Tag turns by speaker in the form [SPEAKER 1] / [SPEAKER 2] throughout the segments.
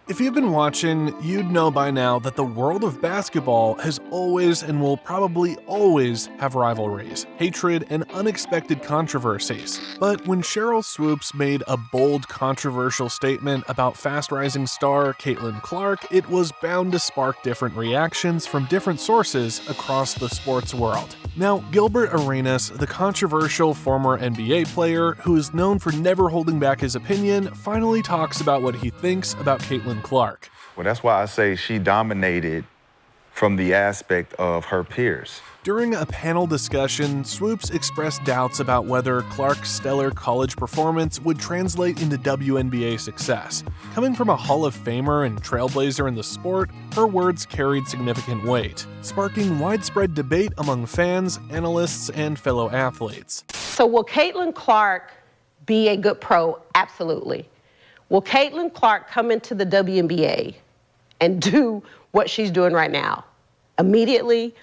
[SPEAKER 1] If you've been watching, you'd know by now that the world of basketball has always and will probably always have rivalries, hatred, and unexpected controversies. But when Sheryl Swoopes made a bold, controversial statement about fast-rising star Caitlin Clark, it was bound to spark different reactions from different sources across the sports world. Now, Gilbert Arenas, the controversial former NBA player who is known for never holding back his opinion, finally talks about what he thinks about Caitlin Clark.
[SPEAKER 2] Well, that's why I say she dominated from the aspect of her peers.
[SPEAKER 1] During a panel discussion, Swoopes expressed doubts about whether Clark's stellar college performance would translate into WNBA success. Coming from a Hall of Famer and trailblazer in the sport, her words carried significant weight, sparking widespread debate among fans, analysts, and fellow athletes.
[SPEAKER 3] So will Caitlin Clark be a good pro? Absolutely. Will Caitlin Clark come into the WNBA and do what she's doing right now? Immediately?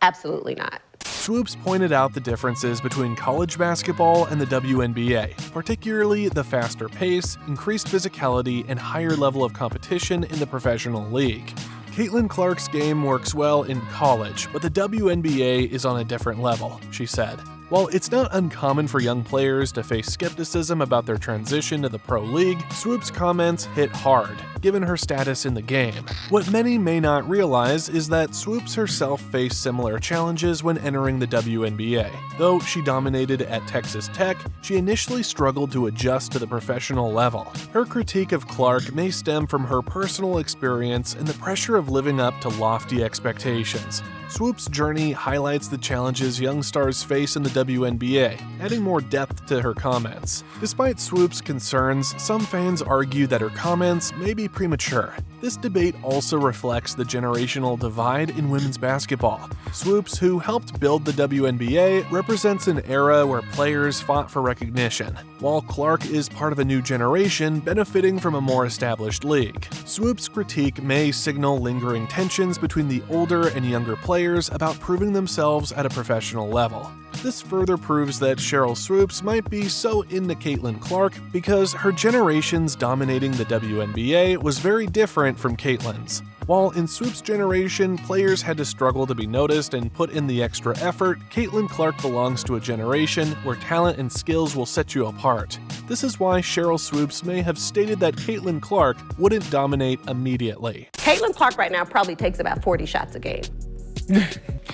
[SPEAKER 3] Absolutely not.
[SPEAKER 1] Swoopes pointed out the differences between college basketball and the WNBA, particularly the faster pace, increased physicality, and higher level of competition in the professional league. Caitlin Clark's game works well in college, but the WNBA is on a different level, she said. While it's not uncommon for young players to face skepticism about their transition to the pro league, Swoopes' comments hit hard, given her status in the game. What many may not realize is that Swoopes herself faced similar challenges when entering the WNBA. Though she dominated at Texas Tech, she initially struggled to adjust to the professional level. Her critique of Clark may stem from her personal experience and the pressure of living up to lofty expectations. Swoopes' journey highlights the challenges young stars face in the WNBA, adding more depth to her comments. Despite Swoopes' concerns, some fans argue that her comments may be premature. This debate also reflects the generational divide in women's basketball. Swoopes, who helped build the WNBA, represents an era where players fought for recognition, while Clark is part of a new generation benefiting from a more established league. Swoopes' critique may signal lingering tensions between the older and younger players about proving themselves at a professional level. This further proves that Sheryl Swoopes might be so into Caitlin Clark because her generation's dominating the WNBA was very different from Caitlin's. While in Swoopes' generation, players had to struggle to be noticed and put in the extra effort, Caitlin Clark belongs to a generation where talent and skills will set you apart. This is why Sheryl Swoopes may have stated that Caitlin Clark wouldn't dominate immediately.
[SPEAKER 3] Caitlin Clark right now probably takes about 40 shots a game.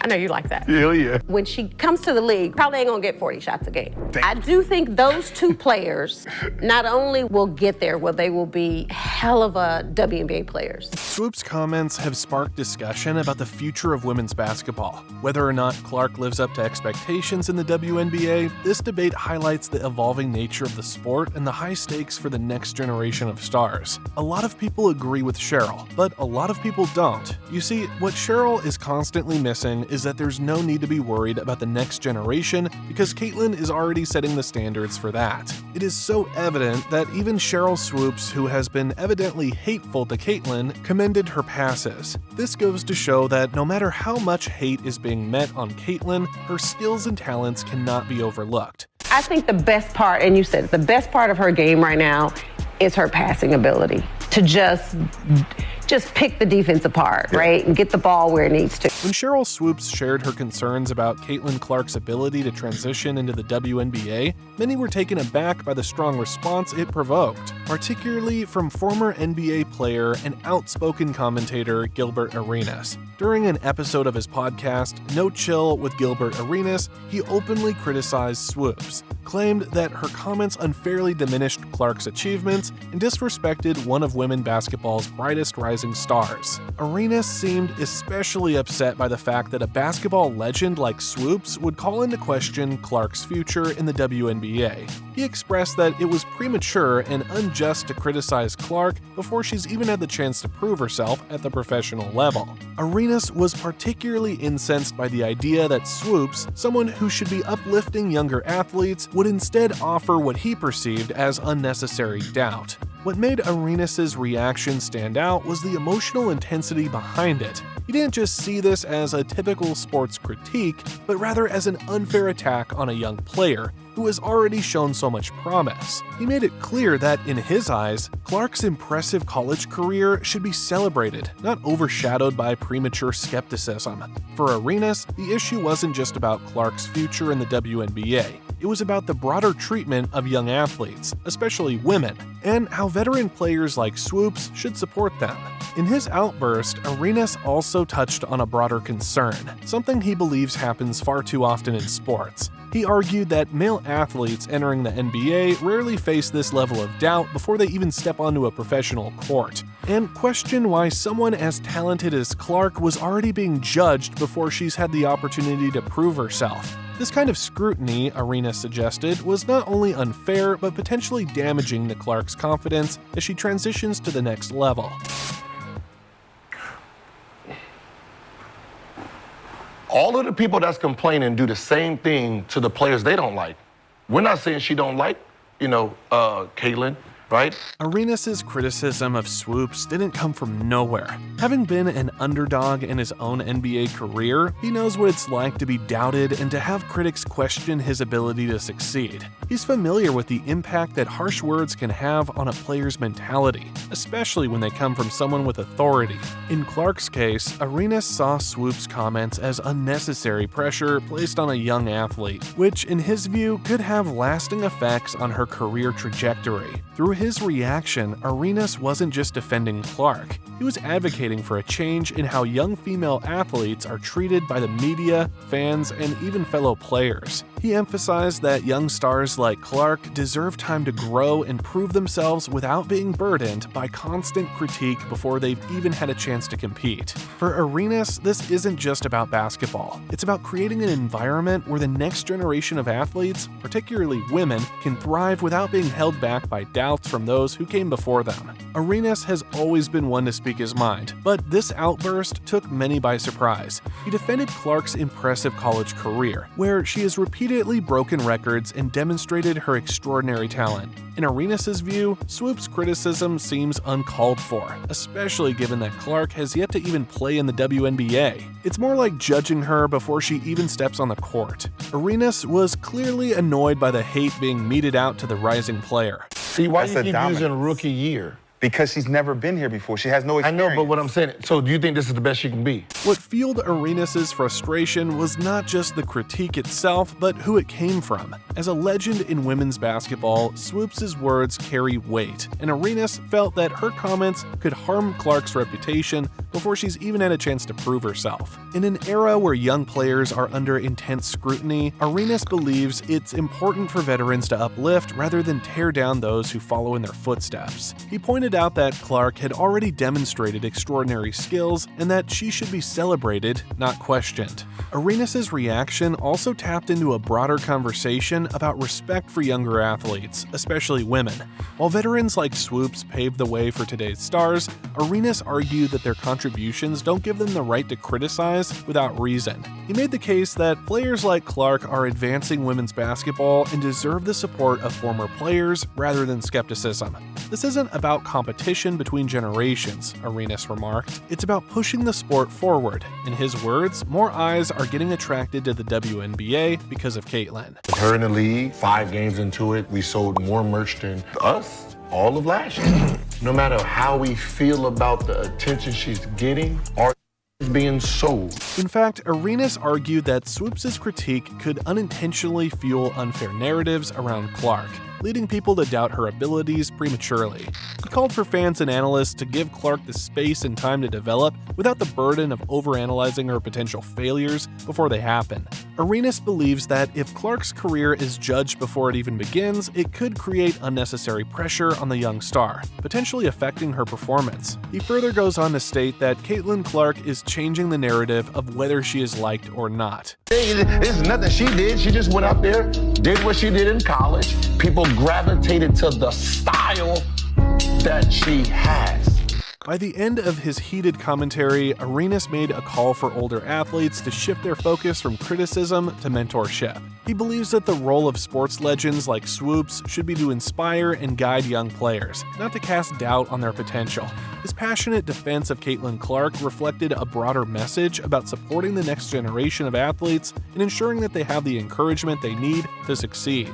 [SPEAKER 3] I know you like that.
[SPEAKER 2] Hell yeah.
[SPEAKER 3] When she comes to the league, probably ain't gonna get 40 shots a game. I do think those two players not only will get there, well, they will be hell of a WNBA players.
[SPEAKER 1] Swoopes' comments have sparked discussion about the future of women's basketball. Whether or not Clark lives up to expectations in the WNBA, this debate highlights the evolving nature of the sport and the high stakes for the next generation of stars. A lot of people agree with Sheryl, but a lot of people don't. You see, what Sheryl is constantly missing is that there's no need to be worried about the next generation because Caitlin is already setting the standards for that. It is so evident that even Sheryl Swoopes, who has been evidently hateful to Caitlin, commended her passes. This goes to show that no matter how much hate is being met on Caitlin, her skills and talents cannot be overlooked.
[SPEAKER 3] I think the best part, and you said it, the best part of her game right now is her passing ability. To just pick the defense apart, right? And get the ball where it needs to.
[SPEAKER 1] When Sheryl Swoopes shared her concerns about Caitlin Clark's ability to transition into the WNBA, many were taken aback by the strong response it provoked, particularly from former NBA player and outspoken commentator Gilbert Arenas. During an episode of his podcast, No Chill with Gilbert Arenas, he openly criticized Swoopes, claimed that her comments unfairly diminished Clark's achievements, and disrespected one of women basketball's brightest rising stars. Arenas seemed especially upset by the fact that a basketball legend like Swoopes would call into question Clark's future in the WNBA. He expressed that it was premature and unjust to criticize Clark before she's even had the chance to prove herself at the professional level. Arenas was particularly incensed by the idea that Swoopes, someone who should be uplifting younger athletes, would instead offer what he perceived as unnecessary doubt. What made Arenas' reaction stand out was the emotional intensity behind it. He didn't just see this as a typical sports critique, but rather as an unfair attack on a young player who has already shown so much promise. He made it clear that, in his eyes, Clark's impressive college career should be celebrated, not overshadowed by premature skepticism. For Arenas, the issue wasn't just about Clark's future in the WNBA. It was about the broader treatment of young athletes, especially women, and how veteran players like Swoops should support them. In his outburst, Arenas also touched on a broader concern, something he believes happens far too often in sports. He argued that male athletes entering the NBA rarely face this level of doubt before they even step onto a professional court, and questioned why someone as talented as Clark was already being judged before she's had the opportunity to prove herself. This kind of scrutiny, Arenas suggested, was not only unfair but potentially damaging to Clark's confidence as she transitions to the next level.
[SPEAKER 4] All of the people that's complaining do the same thing to the players they don't like. We're not saying she don't like, Caitlin, right?
[SPEAKER 1] Arenas' criticism of Swoops didn't come from nowhere. Having been an underdog in his own NBA career, he knows what it's like to be doubted and to have critics question his ability to succeed. He's familiar with the impact that harsh words can have on a player's mentality, especially when they come from someone with authority. In Clark's case, Arenas saw Swoops' comments as unnecessary pressure placed on a young athlete, which, in his view, could have lasting effects on her career trajectory. Through his reaction, Arenas wasn't just defending Clark. He was advocating for a change in how young female athletes are treated by the media, fans, and even fellow players. He emphasized that young stars like Clark deserve time to grow and prove themselves without being burdened by constant critique before they've even had a chance to compete. For Arenas, this isn't just about basketball. It's about creating an environment where the next generation of athletes, particularly women, can thrive without being held back by doubts from those who came before them. Arenas has always been one to speak his mind, but this outburst took many by surprise. He defended Clark's impressive college career, where she has repeatedly broken records and demonstrated her extraordinary talent. In Arenas' view, Swoopes' criticism seems uncalled for, especially given that Clark has yet to even play in the WNBA. It's more like judging her before she even steps on the court. Arenas was clearly annoyed by the hate being meted out to the rising player.
[SPEAKER 4] See, why do you keep using rookie year?
[SPEAKER 2] Because she's never been here before. She has no experience.
[SPEAKER 4] I know, but what I'm saying, so do you think this is the best she can be?
[SPEAKER 1] What fueled Arenas' frustration was not just the critique itself, but who it came from. As a legend in women's basketball, Swoopes' words carry weight, and Arenas felt that her comments could harm Clark's reputation before she's even had a chance to prove herself. In an era where young players are under intense scrutiny, Arenas believes it's important for veterans to uplift rather than tear down those who follow in their footsteps. He pointed out that Clark had already demonstrated extraordinary skills and that she should be celebrated, not questioned. Arenas' reaction also tapped into a broader conversation about respect for younger athletes, especially women. While veterans like Swoopes paved the way for today's stars, Arenas argued that their contributions don't give them the right to criticize without reason. He made the case that players like Clark are advancing women's basketball and deserve the support of former players rather than skepticism. This isn't about competition between generations, Arenas remarked. It's about pushing the sport forward. In his words, more eyes are getting attracted to the WNBA because of Caitlin.
[SPEAKER 4] Her in the league, 5 games into it, we sold more merch than us all of last year. No matter how we feel about the attention she's getting, art is being sold.
[SPEAKER 1] In fact, Arenas argued that Swoopes' critique could unintentionally fuel unfair narratives around Clark, leading people to doubt her abilities prematurely. He called for fans and analysts to give Clark the space and time to develop without the burden of overanalyzing her potential failures before they happen. Arenas believes that if Clark's career is judged before it even begins, it could create unnecessary pressure on the young star, potentially affecting her performance. He further goes on to state that Caitlin Clark is changing the narrative of whether she is liked or not.
[SPEAKER 4] It's nothing she did. She just went out there, did what she did in college. People gravitated to the style that she has.
[SPEAKER 1] By the end of his heated commentary, Arenas made a call for older athletes to shift their focus from criticism to mentorship. He believes that the role of sports legends like Swoops should be to inspire and guide young players, not to cast doubt on their potential. His passionate defense of Caitlin Clark reflected a broader message about supporting the next generation of athletes and ensuring that they have the encouragement they need to succeed.